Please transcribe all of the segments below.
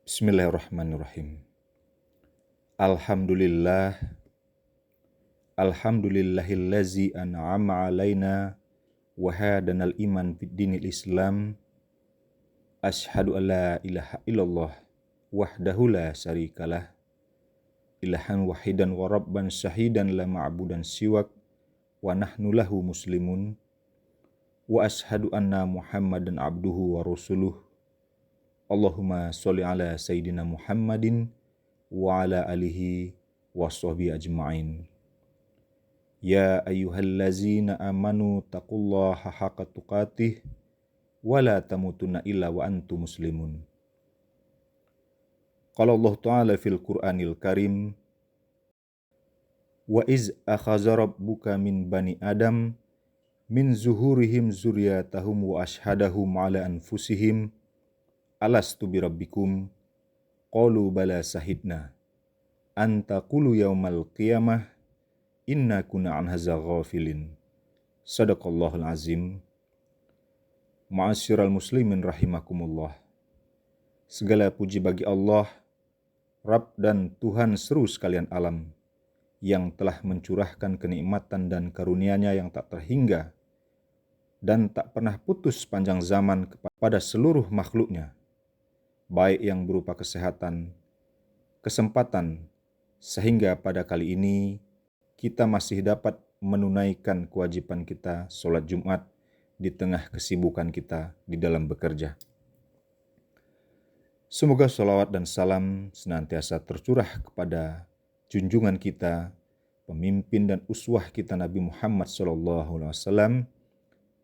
Bismillahirrahmanirrahim. Alhamdulillah, alhamdulillahillazi an'ama alaina wa hadanal iman fid dinil Islam. Asyhadu an la ilaha illallah wahdahu la syarikalah, ilahan wahidan wa rabban syahidan la ma'budan siwak wa nahnu lahu muslimun. Wa asyhadu anna Muhammadan abduhu wa rasuluh. Allahumma sholli ala sayyidina Muhammadin wa ala alihi wa sahbihi ajma'in. Ya ayyuhallazina amanu taqullaha haqqa tuqatih wa la tamutunna illa wa antum muslimun. Qala Allah Ta'ala fil Qur'anil Karim, wa iz akhadha rabbuka min bani Adam min zuhurihim zurriyatahum wa ashhadahum ala anfusihim alastu birabbikum qalu bala sahidna an taqulu yaumal qiyamah inna kunna an hadza ghafilin. Sadaqallahul azim. Ma'asyiral muslimin rahimakumullah. Segala puji bagi Allah, Rabb dan Tuhan seru sekalian alam, yang telah mencurahkan kenikmatan dan karunia-Nya yang tak terhingga dan tak pernah putus sepanjang zaman kepada seluruh makhluk-Nya, baik yang berupa kesehatan, kesempatan, sehingga pada kali ini kita masih dapat menunaikan kewajiban kita sholat Jumat di tengah kesibukan kita di dalam bekerja. Semoga sholawat dan salam senantiasa tercurah kepada junjungan kita, pemimpin dan uswah kita Nabi Muhammad SAW,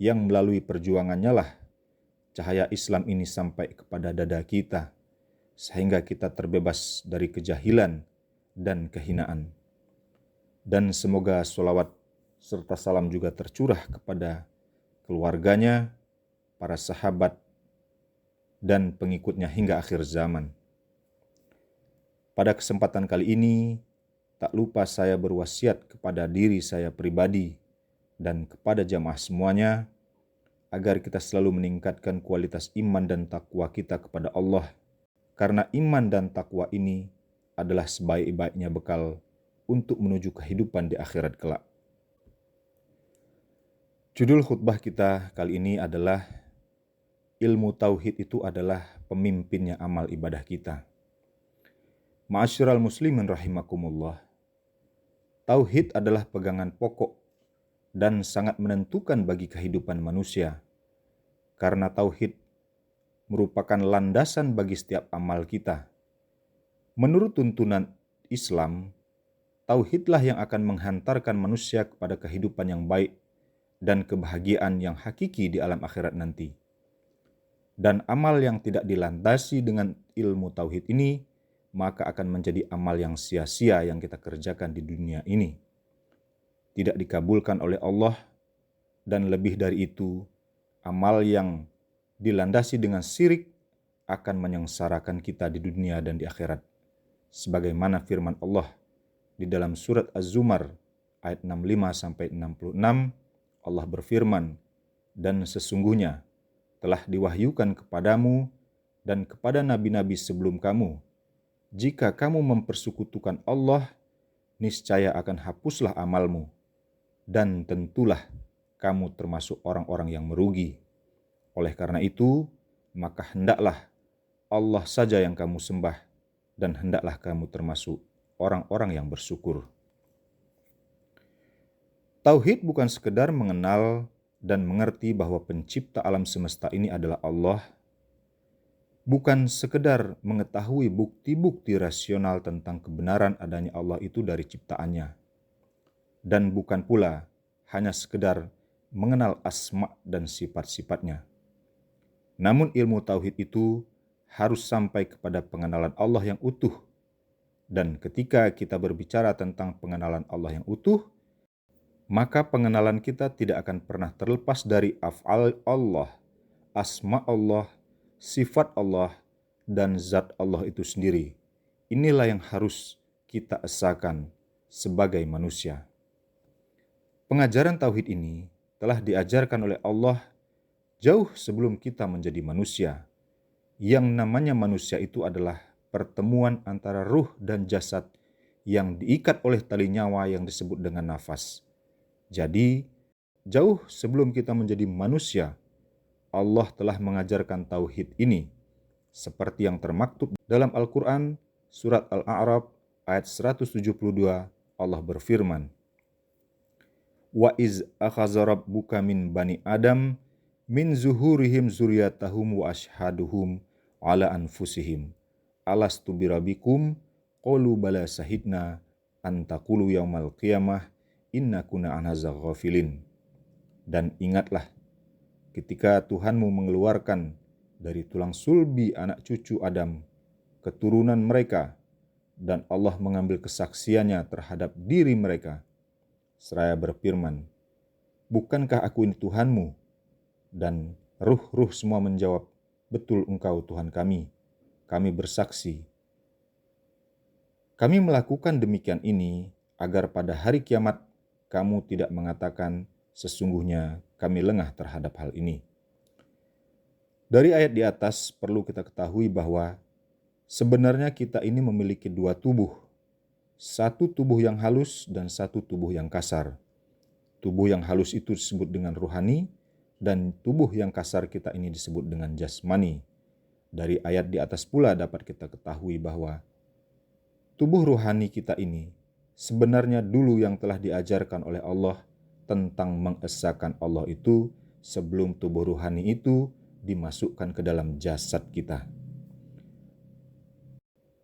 yang melalui perjuangannya lah cahaya Islam ini sampai kepada dada kita, sehingga kita terbebas dari kejahilan dan kehinaan. Dan semoga sholawat serta salam juga tercurah kepada keluarganya, para sahabat, dan pengikutnya hingga akhir zaman. Pada kesempatan kali ini, tak lupa saya berwasiat kepada diri saya pribadi dan kepada jamaah semuanya, agar kita selalu meningkatkan kualitas iman dan takwa kita kepada Allah, karena iman dan takwa ini adalah sebaik-baiknya bekal untuk menuju kehidupan di akhirat kelak. Judul khutbah kita kali ini adalah ilmu tauhid itu adalah pemimpinnya amal ibadah kita. Ma'asyiral muslimin rahimakumullah. Tauhid adalah pegangan pokok dan sangat menentukan bagi kehidupan manusia, karena tauhid merupakan landasan bagi setiap amal kita. Menurut tuntunan Islam, tauhidlah yang akan menghantarkan manusia kepada kehidupan yang baik dan kebahagiaan yang hakiki di alam akhirat nanti. Dan amal yang tidak dilandasi dengan ilmu tauhid ini, maka akan menjadi amal yang sia-sia yang kita kerjakan di dunia ini. Tidak dikabulkan oleh Allah, dan lebih dari itu, amal yang dilandasi dengan syirik akan menyengsarakan kita di dunia dan di akhirat. Sebagaimana firman Allah di dalam surat Az-Zumar ayat 65-66, Allah berfirman, dan sesungguhnya telah diwahyukan kepadamu dan kepada nabi-nabi sebelum kamu, jika kamu mempersekutukan Allah, niscaya akan hapuslah amalmu, dan tentulah kamu termasuk orang-orang yang merugi. Oleh karena itu, maka hendaklah Allah saja yang kamu sembah, dan hendaklah kamu termasuk orang-orang yang bersyukur. Tauhid bukan sekedar mengenal dan mengerti bahwa pencipta alam semesta ini adalah Allah, bukan sekedar mengetahui bukti-bukti rasional tentang kebenaran adanya Allah itu dari ciptaannya, dan bukan pula hanya sekedar mengenal asma dan sifat-sifatnya. Namun ilmu tauhid itu harus sampai kepada pengenalan Allah yang utuh. Dan ketika kita berbicara tentang pengenalan Allah yang utuh, maka pengenalan kita tidak akan pernah terlepas dari af'al Allah, asma Allah, sifat Allah, dan zat Allah itu sendiri. Inilah yang harus kita esakan sebagai manusia. Pengajaran tauhid ini telah diajarkan oleh Allah jauh sebelum kita menjadi manusia. Yang namanya manusia itu adalah pertemuan antara ruh dan jasad yang diikat oleh tali nyawa yang disebut dengan nafas. Jadi, jauh sebelum kita menjadi manusia, Allah telah mengajarkan tauhid ini, seperti yang termaktub dalam Al-Quran, surat Al-A'raf ayat 172, Allah berfirman, Wa iz akhadha rabbuka min bani Adam min zuhurihim zuriyatahum wa ashhaduhum ala anfusihim alastu birabbikum qalu bala sahidna an taqulu yaumal qiyamah inna kunna an hadza ghafilin. Dan ingatlah ketika Tuhanmu mengeluarkan dari tulang sulbi anak cucu Adam keturunan mereka, dan Allah mengambil kesaksiannya terhadap diri mereka seraya berfirman, bukankah aku ini Tuhanmu? Dan ruh-ruh semua menjawab, betul engkau Tuhan kami bersaksi. Kami melakukan demikian ini agar pada hari kiamat kamu tidak mengatakan sesungguhnya kami lengah terhadap hal ini. Dari ayat di atas perlu kita ketahui bahwa sebenarnya kita ini memiliki dua tubuh. Satu tubuh yang halus dan satu tubuh yang kasar. Tubuh yang halus itu disebut dengan ruhani, dan tubuh yang kasar kita ini disebut dengan jasmani. Dari ayat di atas pula dapat kita ketahui bahwa tubuh ruhani kita ini sebenarnya dulu yang telah diajarkan oleh Allah tentang mengesahkan Allah itu sebelum tubuh ruhani itu dimasukkan ke dalam jasad kita.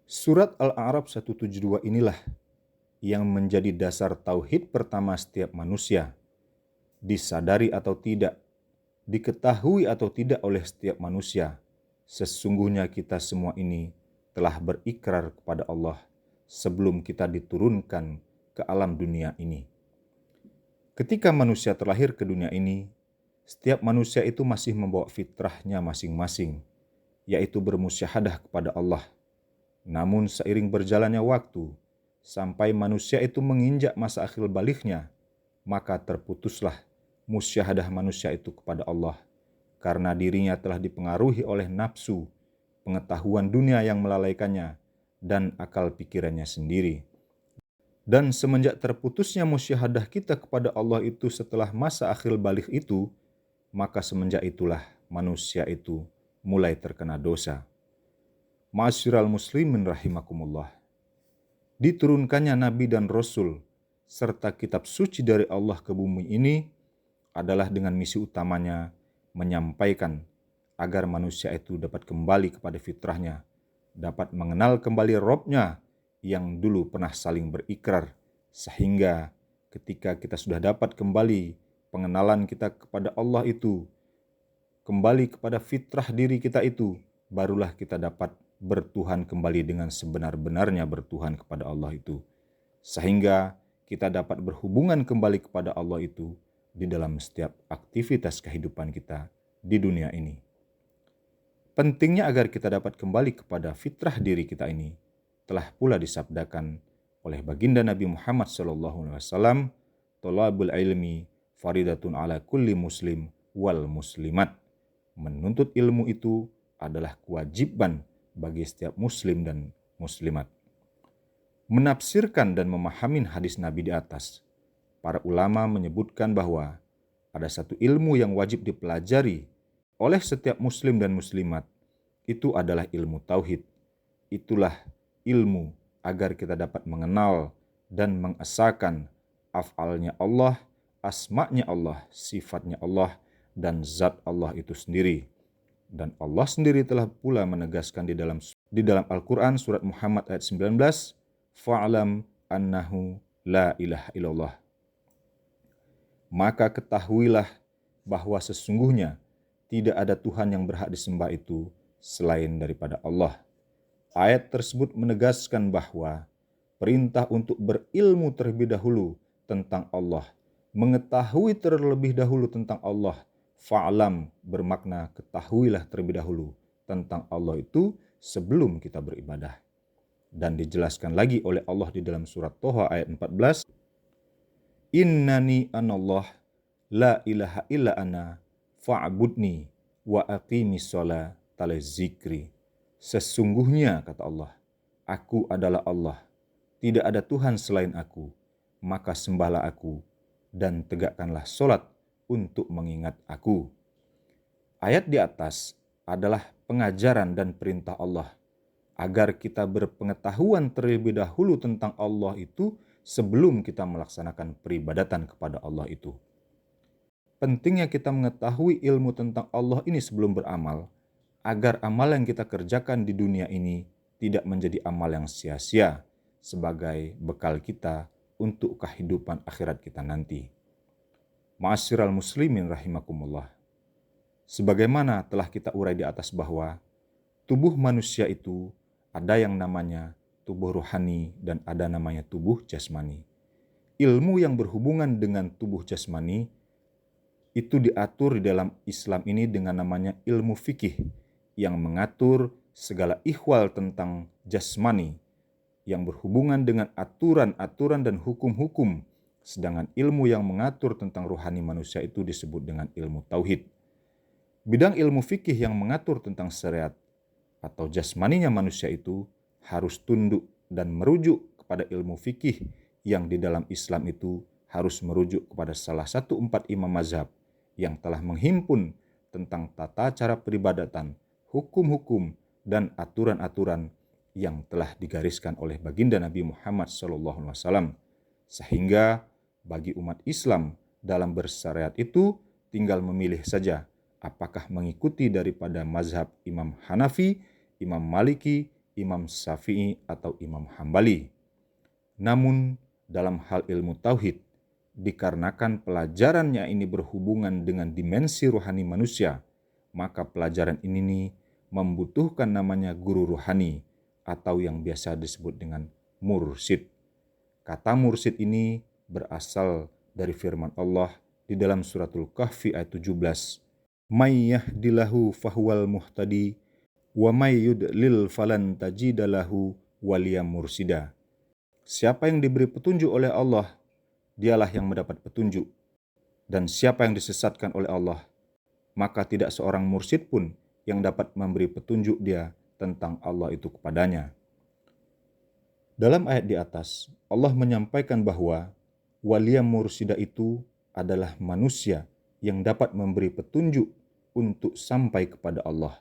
Surat Al-A'raf 172 inilah yang menjadi dasar tauhid pertama setiap manusia. Disadari atau tidak, diketahui atau tidak oleh setiap manusia, sesungguhnya kita semua ini telah berikrar kepada Allah sebelum kita diturunkan ke alam dunia ini. Ketika manusia terlahir ke dunia ini, setiap manusia itu masih membawa fitrahnya masing-masing, yaitu bermusyahadah kepada Allah. Namun seiring berjalannya waktu, sampai manusia itu menginjak masa akhir balighnya, maka terputuslah musyahadah manusia itu kepada Allah, karena dirinya telah dipengaruhi oleh nafsu, pengetahuan dunia yang melalaikannya, dan akal pikirannya sendiri. Dan semenjak terputusnya musyahadah kita kepada Allah itu setelah masa akhir baligh itu, maka semenjak itulah manusia itu mulai terkena dosa. Ma'asyiral muslimin rahimakumullah. Diturunkannya Nabi dan Rasul serta kitab suci dari Allah ke bumi ini adalah dengan misi utamanya menyampaikan agar manusia itu dapat kembali kepada fitrahnya, dapat mengenal kembali Robnya yang dulu pernah saling berikrar, sehingga ketika kita sudah dapat kembali pengenalan kita kepada Allah itu, kembali kepada fitrah diri kita itu, barulah kita dapat bertuhan kembali dengan sebenar-benarnya bertuhan kepada Allah itu. Sehingga kita dapat berhubungan kembali kepada Allah itu di dalam setiap aktivitas kehidupan kita di dunia ini. Pentingnya agar kita dapat kembali kepada fitrah diri kita ini telah pula disabdakan oleh baginda Nabi Muhammad SAW, "Thalabul ilmi faridatun ala kulli muslim wal muslimat." Menuntut ilmu itu adalah kewajiban bagi setiap muslim dan muslimat. Menafsirkan dan memahami hadis Nabi di atas, para ulama menyebutkan bahwa ada satu ilmu yang wajib dipelajari oleh setiap muslim dan muslimat, itu adalah ilmu tauhid. Itulah ilmu agar kita dapat mengenal dan mengesahkan af'alnya Allah, asma'nya Allah, sifatnya Allah, dan zat Allah itu sendiri. Dan Allah sendiri telah pula menegaskan di dalam Al-Quran surat Muhammad ayat 19, fa'lam annahu la ilaha illallah. Maka ketahuilah bahwa sesungguhnya tidak ada Tuhan yang berhak disembah itu selain daripada Allah. Ayat tersebut menegaskan bahwa perintah untuk berilmu terlebih dahulu tentang Allah, mengetahui terlebih dahulu tentang Allah, fa'lam bermakna ketahuilah terlebih dahulu tentang Allah itu sebelum kita beribadah. Dan dijelaskan lagi oleh Allah di dalam surat Toha ayat 14, Innani anallah la ilaha illa ana fa'budni wa aqimis sholata li zikri. Sesungguhnya, kata Allah, aku adalah Allah, tidak ada Tuhan selain aku, maka sembahlah aku dan tegakkanlah sholat untuk mengingat aku. Ayat di atas adalah pengajaran dan perintah Allah agar kita berpengetahuan terlebih dahulu tentang Allah itu sebelum kita melaksanakan peribadatan kepada Allah itu. Pentingnya kita mengetahui ilmu tentang Allah ini sebelum beramal, agar amal yang kita kerjakan di dunia ini tidak menjadi amal yang sia-sia sebagai bekal kita untuk kehidupan akhirat kita nanti. Ma'asyiral muslimin rahimakumullah. Sebagaimana telah kita urai di atas bahwa tubuh manusia itu ada yang namanya tubuh rohani dan ada namanya tubuh jasmani. Ilmu yang berhubungan dengan tubuh jasmani itu diatur di dalam Islam ini dengan namanya ilmu fikih yang mengatur segala ihwal tentang jasmani yang berhubungan dengan aturan-aturan dan hukum-hukum. Sedangkan ilmu yang mengatur tentang rohani manusia itu disebut dengan ilmu tauhid. Bidang ilmu fikih yang mengatur tentang syariat atau jasmaninya manusia itu harus tunduk dan merujuk kepada ilmu fikih yang di dalam Islam itu harus merujuk kepada salah satu 4 imam mazhab yang telah menghimpun tentang tata cara peribadatan, hukum-hukum, dan aturan-aturan yang telah digariskan oleh baginda Nabi Muhammad SAW. Sehingga bagi umat Islam dalam bersyariat itu tinggal memilih saja apakah mengikuti daripada mazhab Imam Hanafi, Imam Maliki, Imam Syafi'i, atau Imam Hambali. Namun dalam hal ilmu tauhid, dikarenakan pelajarannya ini berhubungan dengan dimensi rohani manusia, maka pelajaran ini nih membutuhkan namanya guru rohani atau yang biasa disebut dengan mursyid. Kata mursyid ini berasal dari firman Allah di dalam suratul Kahfi ayat 17. May yahdilahu fahuwal muhtadi wa may yudlil falan tajidalahu waliya mursida. Siapa yang diberi petunjuk oleh Allah, dialah yang mendapat petunjuk. Dan siapa yang disesatkan oleh Allah, maka tidak seorang mursyid pun yang dapat memberi petunjuk dia tentang Allah itu kepadanya. Dalam ayat di atas, Allah menyampaikan bahwa waliya mursida itu adalah manusia yang dapat memberi petunjuk untuk sampai kepada Allah.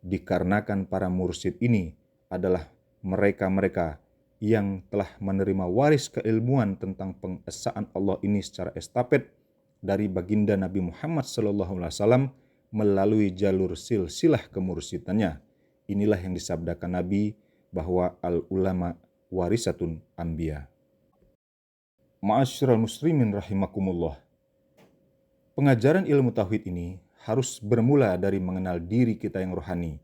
Dikarenakan para mursyid ini adalah mereka-mereka yang telah menerima waris keilmuan tentang pengesaan Allah ini secara estafet dari baginda Nabi Muhammad SAW melalui jalur silsilah kemursidannya. Inilah yang disabdakan Nabi bahwa al-ulama warisatun anbiya. Ma'asyiral muslimin rahimakumullah. Pengajaran ilmu tauhid ini harus bermula dari mengenal diri kita yang rohani,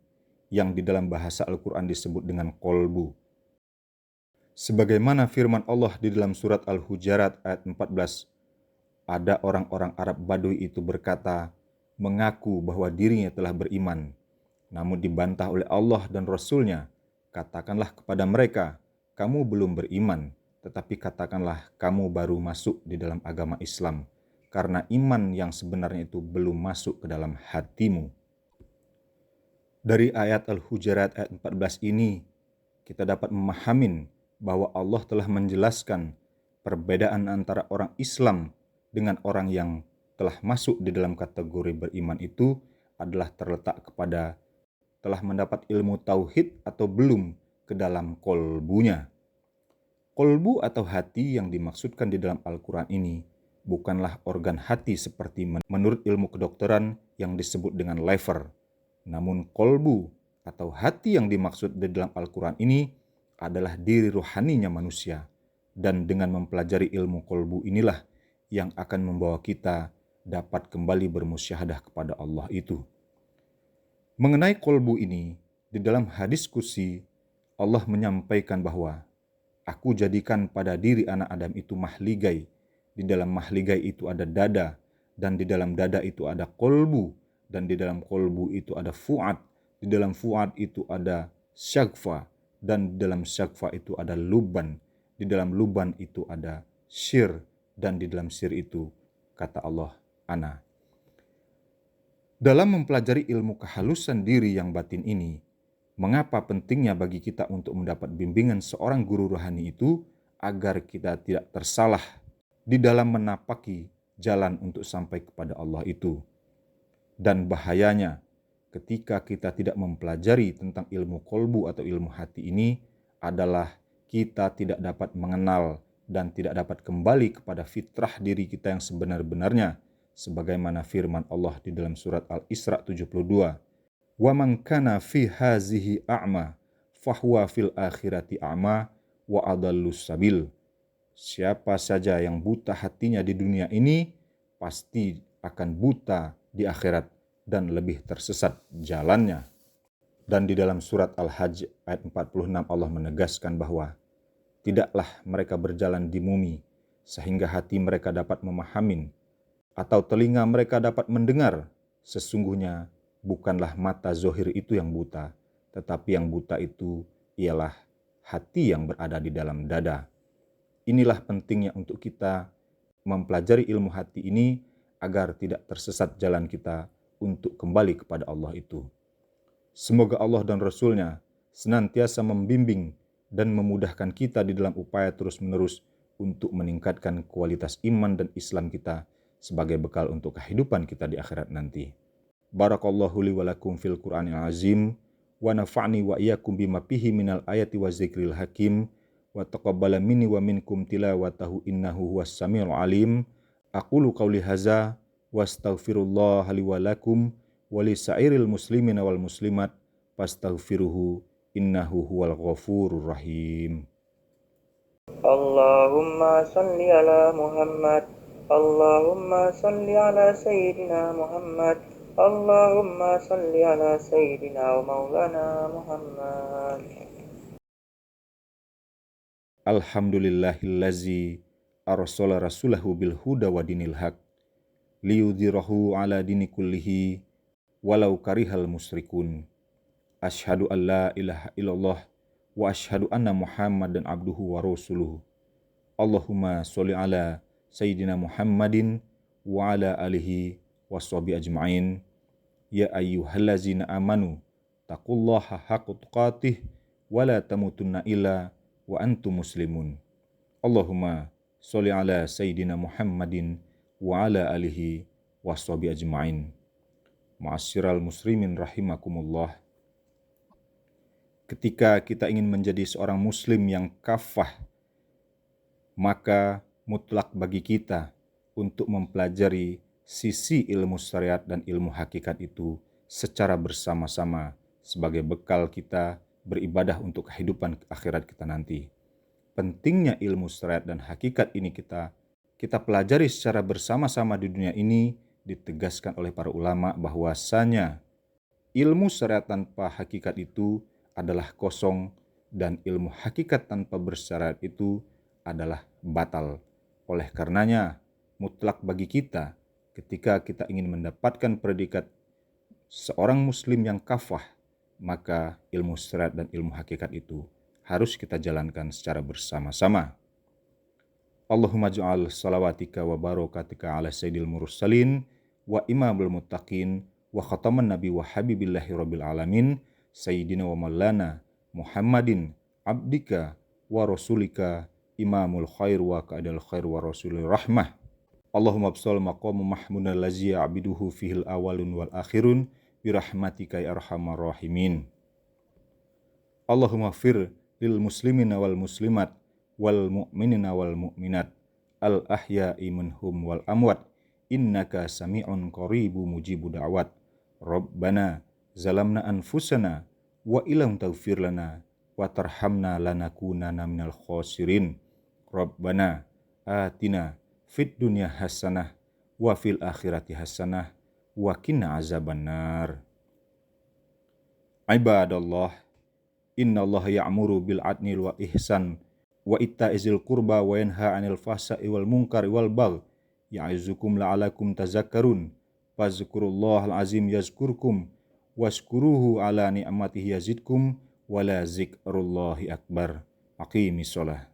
yang di dalam bahasa Al-Quran disebut dengan kolbu. Sebagaimana firman Allah di dalam surat Al-Hujarat ayat 14, ada orang-orang Arab Badui itu berkata, mengaku bahwa dirinya telah beriman, namun dibantah oleh Allah dan Rasul-Nya. Katakanlah kepada mereka, kamu belum beriman, tetapi katakanlah kamu baru masuk di dalam agama Islam, karena iman yang sebenarnya itu belum masuk ke dalam hatimu. Dari ayat Al-Hujarat ayat 14 ini, kita dapat memahami bahwa Allah telah menjelaskan perbedaan antara orang Islam dengan orang yang telah masuk di dalam kategori beriman itu adalah terletak kepada telah mendapat ilmu tauhid atau belum ke dalam kolbunya. Kolbu atau hati yang dimaksudkan di dalam Al-Quran ini bukanlah organ hati seperti menurut ilmu kedokteran yang disebut dengan liver. Namun kolbu atau hati yang dimaksud di dalam Al-Quran ini adalah diri rohaninya manusia. Dan dengan mempelajari ilmu kolbu inilah yang akan membawa kita dapat kembali bermusyahadah kepada Allah itu. Mengenai kolbu ini, di dalam hadis kursi, Allah menyampaikan bahwa aku jadikan pada diri anak Adam itu mahligai. Di dalam mahligai itu ada dada, dan di dalam dada itu ada kolbu, dan di dalam kolbu itu ada fuad, di dalam fuad itu ada syagfa, dan di dalam syagfa itu ada luban, di dalam luban itu ada syir, dan di dalam syir itu, kata Allah, ana. Dalam mempelajari ilmu kehalusan diri yang batin ini, Mengapa pentingnya bagi kita untuk mendapat bimbingan seorang guru rohani itu agar kita tidak tersalah di dalam menapaki jalan untuk sampai kepada Allah itu. Dan bahayanya ketika kita tidak mempelajari tentang ilmu kolbu atau ilmu hati ini adalah kita tidak dapat mengenal dan tidak dapat kembali kepada fitrah diri kita yang sebenar-benarnya, sebagaimana firman Allah di dalam surat Al-Isra 72. Wa man kana fi hazihi a'ma fahuwa fil akhirati a'ma wa adallus sabil. Siapa saja yang buta hatinya di dunia ini pasti akan buta di akhirat dan lebih tersesat jalannya. Dan di dalam surat Al-Hajj ayat 46 Allah menegaskan bahwa tidaklah mereka berjalan di bumi sehingga hati mereka dapat memahami atau telinga mereka dapat mendengar. Sesungguhnya bukanlah mata zohir itu yang buta, tetapi yang buta itu ialah hati yang berada di dalam dada. Inilah pentingnya untuk kita mempelajari ilmu hati ini agar tidak tersesat jalan kita untuk kembali kepada Allah itu. Semoga Allah dan Rasul-Nya senantiasa membimbing dan memudahkan kita di dalam upaya terus-menerus untuk meningkatkan kualitas iman dan Islam kita sebagai bekal untuk kehidupan kita di akhirat nanti. Barakallahu li wa lakum fil Qur'anil azim wa nafa'ni wa iyyakum bima fihi minal ayati wa zikril hakim wa taqabbala minni wa minkum tilawatahu innahu huwas samiul alim. Aqulu qawli hadza wa astaghfirullah li wa lakum wa li sa'iril muslimina wal muslimat fastaghfiruhu innahu huwal ghafurur rahim. Allahumma salli ala Muhammad, Allahumma salli ala Sayyidina Muhammad, Allahumma salli ala Sayyidina wa Maulana Muhammad. Alhamdulillahillazi arsala rasulahu bil huda wa dinil haq liyudhirahu ala dini kullihi walau karihal musyrikun. Asyhadu an la ilaha illallah wa asyhadu anna Muhammadan abduhu wa rasuluhu. Allahumma sholli ala Sayyidina Muhammadin wa ala alihi washabihi ajma'in. Ya ayyuhallazina amanu taqullaha haqqa tuqatih wa la tamutunna illa wa antum muslimun. Allahumma sholli ala Sayyidina Muhammadin wa ala alihi washabihi ajma'in. Ma'asyiral muslimin rahimakumullah. Ketika kita ingin menjadi seorang muslim yang kafah, maka mutlak bagi kita untuk mempelajari sisi ilmu syariat dan ilmu hakikat itu secara bersama-sama sebagai bekal kita beribadah untuk kehidupan akhirat kita nanti. Pentingnya ilmu syariat dan hakikat ini kita pelajari secara bersama-sama di dunia ini ditegaskan oleh para ulama bahwasanya ilmu syariat tanpa hakikat itu adalah kosong dan ilmu hakikat tanpa bersyarat itu adalah batal. Oleh karenanya, mutlak bagi kita ketika kita ingin mendapatkan predikat seorang muslim yang kafah, maka ilmu syariat dan ilmu hakikat itu harus kita jalankan secara bersama-sama. Allahumma ja'al salawatika wa barakatika ala sayyidil mursalin wa imamul muttaqin wa khataman nabi wa habibillahi rabbil alamin Sayyidina wa maulana Muhammadin abdika wa rasulika imamul khair wa ka'adal khair wa rasulir rahmah. Allahumma absal maqamu mahmudan lazi ya'biduhu fihil awalun wal akhirun birahmatika ya arhamar rahimin. Allahumma fir lil muslimina wal muslimat wal mu'minina wal mu'minat al ahya'i minhum wal amwat innaka sami'un qaribu mujibu da'wat. Rabbana zalamna anfusana wa ilam taghfir lana wa tarhamna lanakunanna minal khosirin. Rabbana atina fid dunya hasanah wa fil akhirati hasanah wa qina azabannar. Ibadallah, innallaha ya'muru bil adli wa ihsan wa itta'izil qurba wa yanha 'anil fahsya'i wal munkari wal baghi ya'izukum la'alakum tazakkarun. Fazkurullahal azim yazkurkum waskuruhu ala ni'matihi yazidkum wala zikrullahi akbar. Aqimis shalah.